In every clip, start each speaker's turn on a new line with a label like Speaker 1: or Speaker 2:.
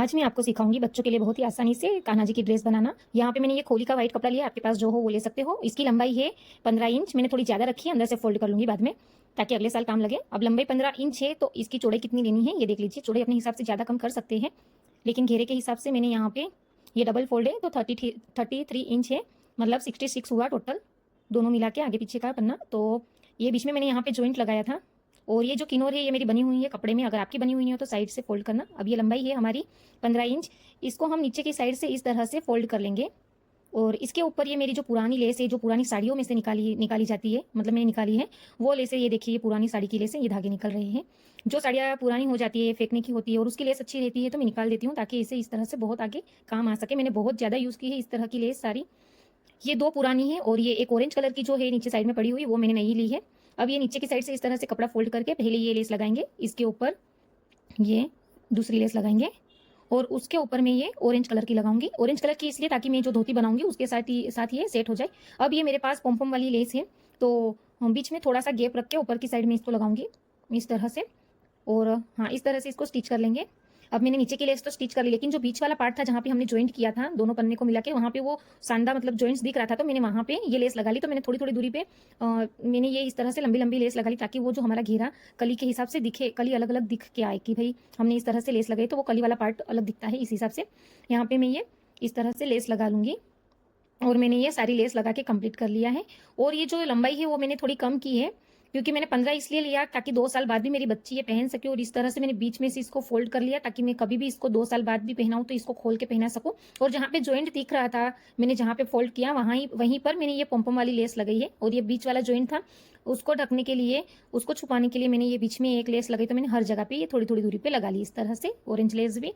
Speaker 1: आज मैं आपको सिखाऊंगी बच्चों के लिए बहुत ही आसानी से कान्हा जी की ड्रेस बनाना। यहाँ पे मैंने ये खोली का व्हाइट कपड़ा लिया, आपके पास जो हो वो ले सकते हो। इसकी लंबाई है 15 इंच, मैंने थोड़ी ज़्यादा रखी है, अंदर से फोल्ड कर लूंगी बाद में ताकि अगले साल काम लगे। अब लंबाई 15 इंच है तो इसकी चौड़ाई कितनी लेनी है ये देख लीजिए। चौड़ाई अपने हिसाब से ज़्यादा कम कर सकते हैं, लेकिन घेरे के हिसाब से मैंने यहाँ पे ये डबल फोल्ड है तो 33 इंच है, मतलब 66 हुआ टोटल, दोनों मिला के आगे पीछे का पन्ना। तो ये बीच में मैंने यहाँ पे जॉइंट लगाया था। और ये जो किनोर है ये मेरी बनी हुई है कपड़े में, अगर आपकी बनी हुई है तो साइड से फोल्ड करना। अब ये लंबाई है हमारी 15 इंच, इसको हम नीचे की साइड से इस तरह से फोल्ड कर लेंगे। और इसके ऊपर ये मेरी जो पुरानी लेस है, जो पुरानी साड़ियों में से निकाली जाती है, मतलब मैंने निकाली है वो लेस है। ये देखिए, ये पुरानी साड़ी की लेस है, ये धागे निकल रहे हैं। जो साड़ियाँ पुरानी हो जाती है, फेंकने की होती है और उसकी लेस अच्छी रहती है तो मैं निकाल देती हूँ ताकि इसे इस तरह से बहुत आगे काम आ सके। मैंने बहुत ज़्यादा यूज़ की है इस तरह की लेस सारी। ये दो पुरानी है और ये एक ऑरेंज कलर की जो है नीचे साइड में पड़ी हुई वो मैंने नई ली है। अब ये नीचे की साइड से इस तरह से कपड़ा फोल्ड करके पहले ये लेस लगाएंगे, इसके ऊपर ये दूसरी लेस लगाएंगे और उसके ऊपर मैं ये ऑरेंज कलर की लगाऊंगी। ऑरेंज कलर की इसलिए ताकि मैं जो धोती बनाऊंगी उसके साथ ये सेट हो जाए। अब ये मेरे पास पॉम्पम वाली लेस है तो बीच में थोड़ा सा गैप रख के ऊपर की साइड में इसको लगाऊंगी इस तरह से। और हाँ, इस तरह से इसको स्टिच कर लेंगे। अब मैंने नीचे की लेस तो स्टिच कर ली, लेकिन जो बीच वाला पार्ट था जहाँ पे हमने ज्वाइंट किया था दोनों पन्ने को मिला के, वहाँ पे वो सांदा मतलब ज्वाइंट्स दिख रहा था तो मैंने वहाँ पे ये लेस लगा ली। तो मैंने थोड़ी थोड़ी दूरी पे मैंने ये इस तरह से लंबी लंबी लेस लगा ली ताकि वो जो हमारा घेरा कली के हिसाब से दिखे, कली अलग अलग दिख के आए कि भाई हमने इस तरह से लेस लगाई तो वो कली वाला पार्ट अलग दिखता है। इस हिसाब से यहाँ पे मैं ये इस तरह से लेस लगा लूंगी और मैंने ये सारी लेस लगा के कंप्लीट कर लिया है। और ये जो लंबाई है वो मैंने थोड़ी कम की है क्योंकि मैंने 15 इसलिए लिया ताकि 2 साल बाद भी मेरी बच्ची ये पहन सके। और इस तरह से मैंने बीच में से इसको फोल्ड कर लिया ताकि मैं कभी भी इसको 2 साल बाद भी पहनाऊं तो इसको खोल के पहना सकूं। और जहाँ पे ज्वाइंट दिख रहा था, मैंने जहाँ पे फोल्ड किया वहीं पर मैंने ये पॉम्पम वाली लेस लगाई है। और ये बीच वाला ज्वाइंट था उसको ढकने के लिए, उसको छुपाने के लिए मैंने ये बीच में एक लेस लगाई। तो मैंने हर जगह पे ये थोड़ी थोड़ी दूरी पे लगा ली इस तरह से ऑरेंज लेस भी।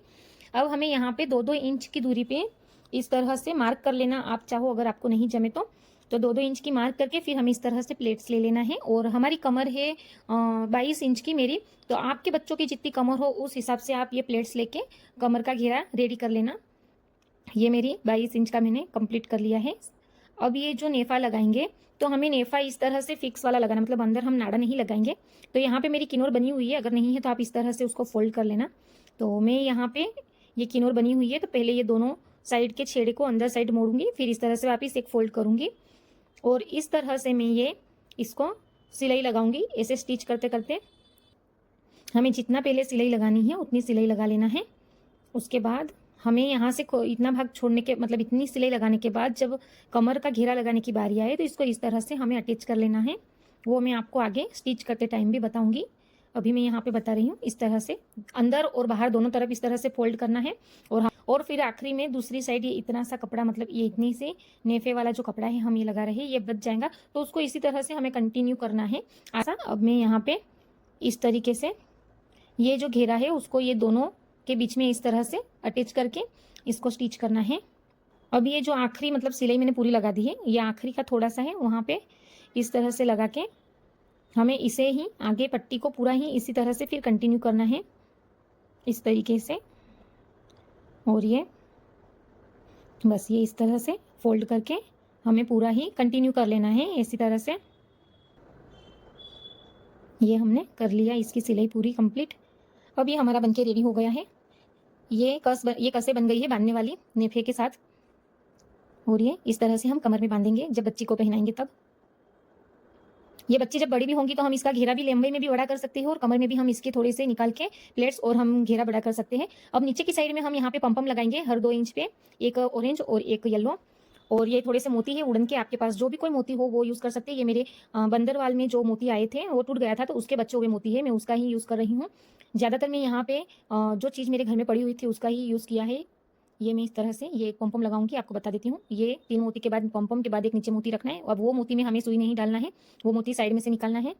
Speaker 1: अब हमें यहाँ पे 2-2 इंच की दूरी पे इस तरह से मार्क कर लेना। आप चाहो, अगर आपको नहीं जमे तो 2-2 इंच की मार्क करके फिर हमें इस तरह से प्लेट्स ले लेना है। और हमारी कमर है 22 इंच की मेरी, तो आपके बच्चों की जितनी कमर हो उस हिसाब से आप ये प्लेट्स लेके कमर का घेरा रेडी कर लेना। ये मेरी 22 इंच का मैंने कंप्लीट कर लिया है। अब ये जो नेफा लगाएंगे तो हमें नेफा इस तरह से फिक्स वाला लगाना, मतलब अंदर हम नाड़ा नहीं लगाएंगे। तो यहाँ पे मेरी किनोर बनी हुई है, अगर नहीं है तो आप इस तरह से उसको फोल्ड कर लेना। तो मैं यहाँ पे ये किनोर बनी हुई है तो पहले ये दोनों साइड के छेड़े को अंदर साइड मोड़ूंगी, फिर इस तरह से वापिस एक फोल्ड करूंगी और इस तरह से मैं ये इसको सिलाई लगाऊंगी। ऐसे स्टिच करते करते हमें जितना पहले सिलाई लगानी है उतनी सिलाई लगा लेना है। उसके बाद हमें यहाँ से इतना भाग छोड़ने के, मतलब इतनी सिलाई लगाने के बाद जब कमर का घेरा लगाने की बारी आए तो इसको इस तरह से हमें अटैच कर लेना है। वो मैं आपको आगे स्टिच करते टाइम भी बताऊंगी, अभी मैं यहाँ पे बता रही हूँ। इस तरह से अंदर और बाहर दोनों तरफ इस तरह से फोल्ड करना है। और फिर आखिरी में दूसरी साइड ये इतना सा कपड़ा, मतलब ये इतनी से नेफे वाला जो कपड़ा है हम ये लगा रहे हैं, ये बच जाएगा तो उसको इसी तरह से हमें कंटिन्यू करना है ऐसा। अब मैं यहाँ पे इस तरीके से ये जो घेरा है उसको ये दोनों के बीच में इस तरह से अटैच करके इसको स्टिच करना है। अब ये जो आखिरी मतलब सिलाई मैंने पूरी लगा दी है, ये आखिरी का थोड़ा सा है, वहाँ पे इस तरह से लगा के हमें इसे ही आगे पट्टी को पूरा ही इसी तरह से फिर कंटिन्यू करना है इस तरीके से। और ये बस ये इस तरह से फोल्ड करके हमें पूरा ही कंटिन्यू कर लेना है इसी तरह से। ये हमने कर लिया, इसकी सिलाई पूरी कंप्लीट। अब ये हमारा बनके रेडी हो गया है। ये कसे बन गई है बांधने वाली नेफे के साथ। और ये इस तरह से हम कमर में बांधेंगे जब बच्ची को पहनाएंगे तब। ये बच्ची जब बड़ी भी होंगी तो हम इसका घेरा भी लंबाई में भी बड़ा कर सकते हैं और कमर में भी हम इसके थोड़े से निकाल के प्लेट्स और हम घेरा बड़ा कर सकते हैं। अब नीचे की साइड में हम यहाँ पे पम्पम लगाएंगे हर 2 इंच पे, एक ऑरेंज और एक येलो। और ये थोड़े से मोती है उड़न के, आपके पास जो भी कोई मोती हो वो यूज़ कर सकते हैं। ये मेरे बंदरवाल में जो मोती आए थे वो टूट गया था तो उसके बच्चे हुए मोती है, मैं उसका ही यूज़ कर रही हूँ। ज़्यादातर मैं यहाँ पे जो चीज़ मेरे घर में पड़ी हुई थी उसका ही यूज़ किया है। ये मैं इस तरह से ये एक पम्पम लगाऊंगी, आपको बता देती हूँ। ये 3 मोती के बाद पम्पम के बाद एक नीचे मोती रखना है। अब वो मोती में हमें सुई नहीं डालना है, वो मोती साइड में से निकालना है।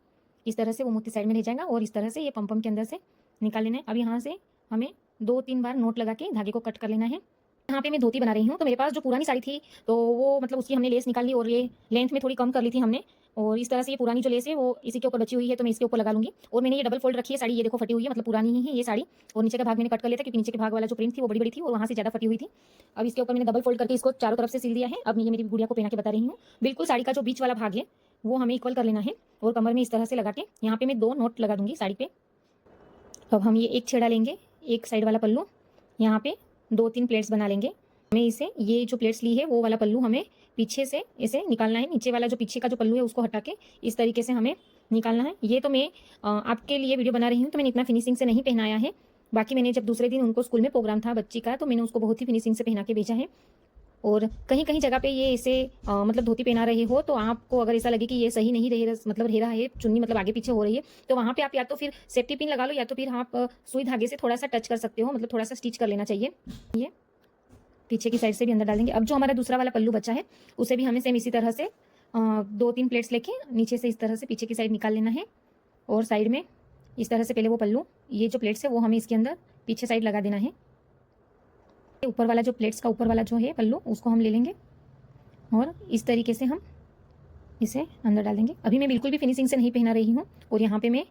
Speaker 1: इस तरह से वो मोती साइड में रह जाएगा और इस तरह से ये पम्पम के अंदर से निकाल लेना है। अब यहाँ से हमें 2-3 बार नोट लगा के धागे को कट कर लेना है। यहाँ पे मैं धोती बना रही हूँ तो मेरे पास जो पुरानी साड़ी थी तो वो मतलब उसकी हमने लेस निकाल ली और ये लेंथ में थोड़ी कम कर ली थी हमने। और इस तरह से ये पुरानी जो लेस है वो इसी के ऊपर बची हुई है तो मैं इसके ऊपर लगा लूंगी। और मैंने ये डबल फोल्ड रखी है साड़ी, ये देखो फटी हुई है, मतलब पुरानी ही है ये साड़ी। और नीचे का भाग मैंने कट कर लिया था क्योंकि नीचे के भाग वाला जो प्रिंट थी वो बड़ी बड़ी थी और वहाँ से ज़्यादा फटी हुई थी। अब इसके ऊपर मैंने डबल फोल्ड करके इसको चारों तरफ से सिल दिया है। अब ये मेरी गुड़िया को पहना के बता रही हूँ। बिल्कुल साड़ी का जो बीच वाला भाग है वो हमें इक्वल कर लेना है और कमर में इस तरह से लगा के यहाँ पे मैं 2 नोट लगा दूंगी साड़ी पे। अब हम ये एक छेड़ा लेंगे, एक साइड वाला पल्लू यहाँ पे 2-3 प्लेट्स बना लेंगे। हमें इसे ये जो प्लेट्स ली है वो वाला पल्लू हमें पीछे से इसे निकालना है। नीचे वाला जो पीछे का जो पल्लू है उसको हटा के इस तरीके से हमें निकालना है। ये तो मैं आपके लिए वीडियो बना रही हूँ, तो मैंने इतना फिनिशिंग से नहीं पहनाया है। बाकी मैंने जब दूसरे दिन उनको स्कूल में प्रोग्राम था बच्ची का, तो मैंने उसको बहुत ही फिनिशिंग से पहना के भेजा है। और कहीं कहीं जगह पे ये ऐसे मतलब धोती पहना रहे हो, तो आपको अगर ऐसा लगे कि ये सही नहीं रह रहा है, चुन्नी मतलब आगे पीछे हो रही है, तो वहाँ पे आप या तो फिर सेफ्टी पिन लगा लो, या तो फिर आप सुई धागे से थोड़ा सा टच कर सकते हो, मतलब थोड़ा सा स्टिच कर लेना चाहिए। ये पीछे की साइड से भी अंदर डाल देंगे। अब जो हमारा दूसरा वाला पल्लू बचा है उसे भी हमें सेम इसी तरह से 2-3 प्लेट्स लेके नीचे से इस तरह से पीछे की साइड निकाल लेना है, और साइड में इस तरह से पहले वो पल्लू, ये जो प्लेट्स है वो हमें इसके अंदर पीछे साइड लगा देना है। ऊपर वाला जो प्लेट्स का ऊपर वाला जो है पल्लू उसको हम ले लेंगे और इस तरीके से हम इसे अंदर डाल देंगे। अभी मैं बिल्कुल भी फिनिशिंग से नहीं पहना रही हूँ, और यहाँ पे मैं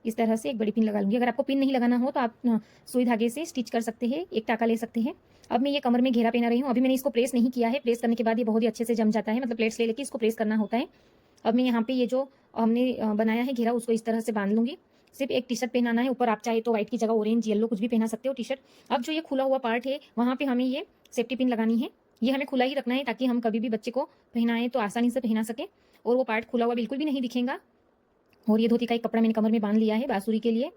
Speaker 1: इस तरह से एक बड़ी पिन लगा लूँगी। अगर आपको पिन नहीं लगाना हो तो आप सुई धागे से स्टिच कर सकते हैं, एक टाका ले सकते हैं। अब मैं ये कमर में घेरा पहना रही हूँ। अभी मैंने इसको प्रेस नहीं किया है, प्रेस करने के बाद ये बहुत ही अच्छे से जम जाता है, मतलब प्लेट्स ले लेके इसको प्रेस करना होता है। अब मैं यहाँ पे ये जो हमने बनाया है घेरा उसको इस तरह से बांध लूँगी। सिर्फ एक टी शर्ट पहनाना है, ऊपर आप चाहे तो व्हाइट की जगह ऑरेंज येलो कुछ भी पहना सकते हो टी शर्ट। अब जो ये खुला हुआ पार्ट है वहाँ पे हमें ये सेफ्टी पिन लगानी है। ये हमें खुला ही रखना है ताकि हम कभी भी बच्चे को पहनाएं तो आसानी से पहना सके, और वो पार्ट खुला हुआ बिल्कुल भी नहीं दिखेगा। और ये धोती का एक कपड़ा मैंने कमर में बांध लिया है बांसुरी के लिए।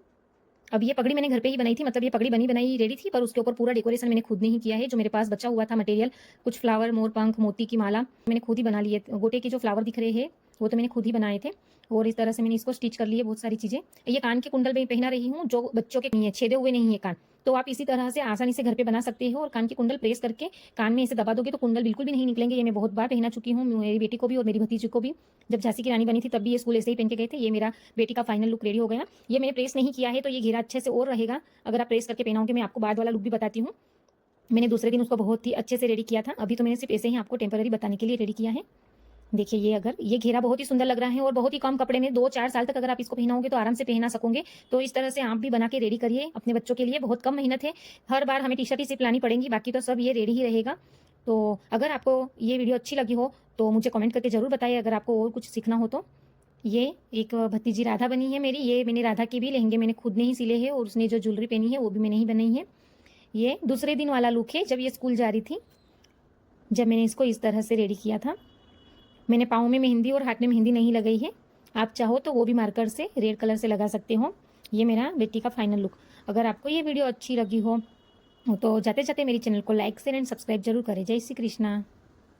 Speaker 1: अब ये पगड़ी मैंने घर पे ही बनाई थी, मतलब ये पगड़ी बनी बनाई रेडी थी, पर उसके ऊपर पूरा डेकोरेशन मैंने खुद नहीं किया है। जो मेरे पास बचा हुआ था मटेरियल, कुछ फ्लावर, मोर पंख, मोती की माला मैंने खुद ही बना लिए। गोटे के जो फ्लावर दिख रहे हैं वो तो मैंने खुद ही बनाए थे, और इस तरह से मैंने इसको स्टिच कर लिए बहुत सारी चीज़ें। ये कान के कुंडल में पहना रही हूँ, जो बच्चों के नहीं है, छेदे हुए नहीं है कान, तो आप इसी तरह से आसानी से घर पे बना सकते हो। और कान के कुंडल प्रेस करके कान में ऐसे दबा दोगे तो कुंडल बिल्कुल भी नहीं निकलेंगे। ये मैं बहुत बार पहना चुकी हूँ, मेरी बेटी को भी और मेरी भतीजी को भी। जब झांसी की रानी बनी थी तब भी ये स्कूल ऐसे ही पहन के गए थे। ये मेरा बेटी का फाइनल लुक रेडी हो गया। ये मैंने प्रेस नहीं किया है तो ये घेरा अच्छे से और रहेगा अगर आप प्रेस करके पहनाओगे। मैं आपको बाद वाला लुक भी बताती हूँ। मैंने दूसरे दिन उसको बहुत ही अच्छे से रेडी किया था, अभी तो मैंने सिर्फ ऐसे ही आपको टेम्पररी बताने के लिए रेडी किया है। देखिए ये अगर ये घेरा बहुत ही सुंदर लग रहा है, और बहुत ही कम कपड़े में 2-4 साल तक अगर आप इसको पहनाओगे तो आराम से पहना सकोगे। तो इस तरह से आप भी बना के रेडी करिए अपने बच्चों के लिए। बहुत कम मेहनत है, हर बार हमें टी शर्ट ही सिर्फ लानी पड़ेंगी, बाकी तो सब ये रेडी ही रहेगा। तो अगर आपको ये वीडियो अच्छी लगी हो तो मुझे कमेंट करके ज़रूर बताइए। अगर आपको और कुछ सीखना हो तो ये एक भतीजी राधा बनी है मेरी। ये मैंने राधा के भी लहंगे मैंने खुद ने ही सिले हैं, और उसने जो ज्वेलरी पहनी है वो भी मैंने ही बनाई है। ये दूसरे दिन वाला लुक है जब ये स्कूल जा रही थी, जब मैंने इसको इस तरह से रेडी किया था। मैंने पाँव में मेहंदी और हाथ में मेहंदी नहीं लगाई है, आप चाहो तो वो भी मार्कर से रेड कलर से लगा सकते हो। ये मेरा बेटी का फाइनल लुक। अगर आपको ये वीडियो अच्छी लगी हो तो जाते जाते मेरी चैनल को लाइक शेयर एंड सब्सक्राइब जरूर करें। जय श्री कृष्णा।